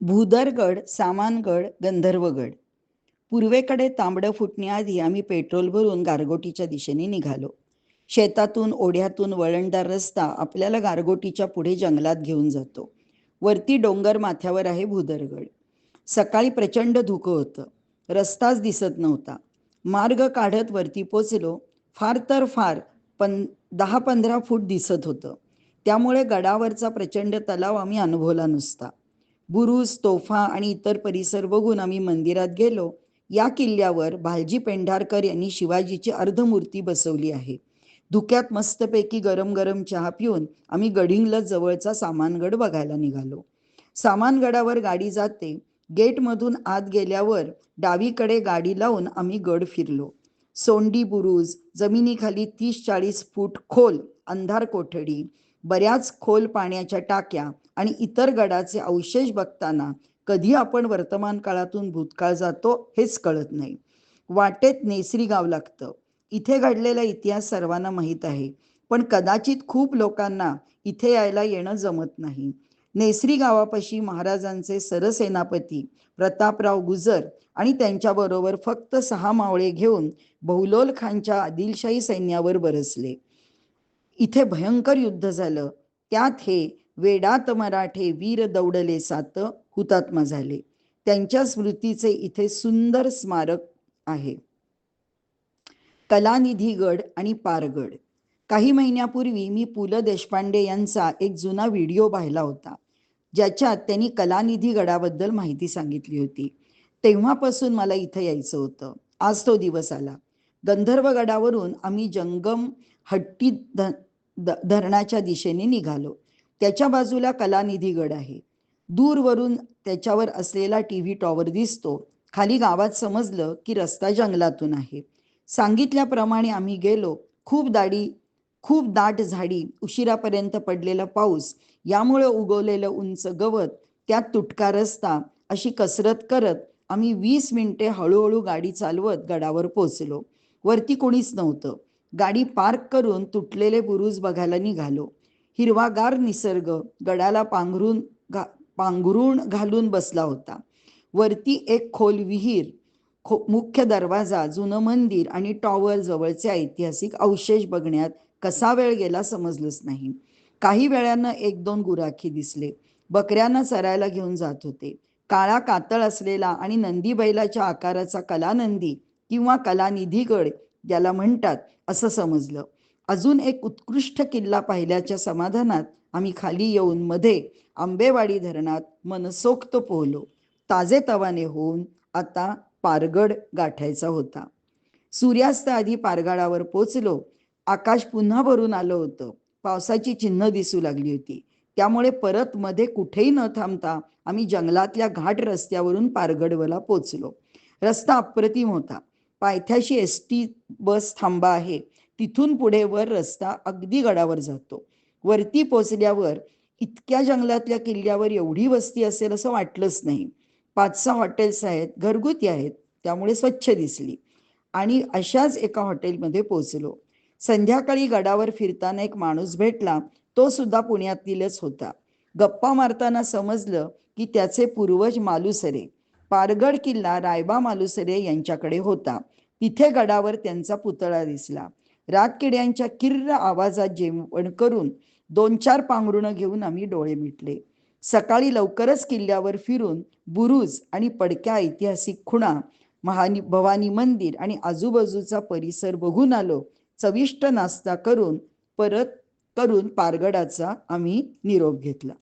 भूदरगड, सामानगड, गंधर्वगड. पूर्वेकडे तांबडं फुटण्याआधी आम्ही पेट्रोल भरून गारगोटीच्या दिशेने निघालो. शेतातून ओढ्यातून वळणदार रस्ता आपल्याला गारगोटीच्या पुढे जंगलात घेऊन जातो. वरती डोंगर माथ्यावर आहे भूदरगड. सकाळी प्रचंड धुकं होतं. रस्ताच दिसत नव्हता. मार्ग काढत वरती पोचलो. फार तर फार 10-15 फूट दिसत होतं. त्यामुळे गडावरचा प्रचंड तलाव आम्ही अनुभवला नुसता. बुरुज, तोफा आणि इतर परिसर बघून आम्ही मंदिरात गेलो. या किल्ल्यावर भालजी पेंढारकर यांनी शिवाजीची अर्धमूर्ती बसवली आहे. धुक्यात मस्तपैकी गरम गरम चहा पिऊन आम्ही गडिंग्लज जवळचा सामानगड बघायला निघालो. सामानगडावर गाडी जाते. गेटमधून आत गेल्यावर डावीकडे गाडी लावून आम्ही गड फिरलो. सोंडी बुरुज, जमिनीखाली 30-40 फूट खोल अंधार कोठडी, बऱ्याच खोल पाण्याच्या टाक्या आणि इतर गडाचे अवशेष बघताना कधी आपण वर्तमान काळातून भूतकाळ जातो हेच कळत नाही. वाटेत नेसरी गाव लागतं. इथे घडलेला इतिहास सर्वांना माहीत आहे, पण कदाचित खूप लोकांना इथे यायला येणं जमत नाही. नेसरी गावापाशी महाराजांचे सरसेनापती प्रतापराव गुजर आणि त्यांच्याबरोबर फक्त 6 मावळे घेऊन बहुलोल खानच्या आदिलशाही सैन्यावर बरसले. इथे भयंकर युद्ध झालं. त्यात हे वेडात मराठे वीर दौडले सात हुतात्मा झाले. त्यांच्या स्मृतीचे इथे सुंदर स्मारक आहे. कलानिधी गड आणि पारगड. काही महिन्यापूर्वी मी पु ल देशपांडे यांचा एक जुना व्हिडिओ पाहिला होता, ज्याच्यात त्यांनी कलानिधी गडाबद्दल माहिती सांगितली होती. तेव्हापासून मला इथं यायचं होतं. आज तो दिवस आला. गंधर्वगडावरून आम्ही जंगम हट्टी धरणाच्या दिशेने निघालो. त्याच्या बाजूला कलानिधी गड आहे. दूरवरून त्याच्यावर असलेला टीव्ही टॉवर दिसतो. खाली गावात समजलं की रस्ता जंगलातून आहे. सांगितल्याप्रमाणे आम्ही गेलो. खूप दाट झाडी, उशिरापर्यंत पडलेला पाऊस, यामुळे उगवलेलं उंच गवत, त्यात तुटका रस्ता, अशी कसरत करत आम्ही 20 मिनिटे हळूहळू गाडी चालवत गडावर पोचलो. वरती कोणीच नव्हतं. गाडी पार्क करून तुटलेले बुरुज बघायला निघालो. हिरवागार निसर्ग गडाला पांघरून घालून बसला होता. वरती एक खोल विहीर, मुख्य दरवाजा, जुनं मंदिर आणि टॉवर जवळचे ऐतिहासिक अवशेष बघण्यात कसा वेळ गेला समजलंच नाही. काही वेळानं 1-2 गुराखी दिसले. बकऱ्यांना चरायला घेऊन जात होते. काळा कातळ असलेला आणि नंदी बैलाच्या आकाराचा कलानंदी किंवा कलानिधी गड ज्याला म्हणतात असं समजलं. अजून एक उत्कृष्ट किल्ला पाहिल्याच्या समाधानात आम्ही खाली येऊन मध्ये आंबेवाडी धरणात मनसोक्त पोहलो. ताजेतवाने होऊन आता पारगड गाठायचा होता. सूर्यास्त आधी पारगडावर पोचलो. आकाश पुन्हा भरून आलं होतं. पावसाची चिन्ह दिसू लागली होती. त्यामुळे परत मध्ये कुठेही न थांबता आम्ही जंगलातल्या घाट रस्त्यावरून पारगडवला पोचलो. रस्ता अप्रतिम होता. पायथ्याशी एसटी बस थांबा आहे. तिथून पुढे वर रस्ता अगदी गडावर जातो. वरती पोचल्यावर इतक्या जंगलातल्या किल्ल्यावर एवढी वस्ती असेल असं वाटलंच नाही. 5-6 हॉटेल्स आहेत, घरगुती आहेत, त्यामुळे स्वच्छ दिसली. आणि अशाच एका हॉटेलमध्ये पोचलो. संध्याकाळी गडावर फिरताना एक माणूस भेटला. तो सुद्धा पुण्यातीलच होता. गप्पा मारताना समजलं की त्याचे पूर्वज मालुसरे, पारगड किल्ला रायबा मालुसरे यांच्याकडे होता. तिथे गडावर त्यांचा पुतळा दिसला. रातकिड्यांच्या किर्र आवाजात जेवण करून 2-4 पांघरुणं घेऊन आम्ही डोळे मिटले. सकाळी लवकरच किल्ल्यावर फिरून बुरुज आणि पडक्या ऐतिहासिक खुणा, भवानी मंदिर आणि आजूबाजूचा परिसर बघून आलो. चविष्ट नाश्ता करून पारगडाचा आम्ही निरोप घेतला.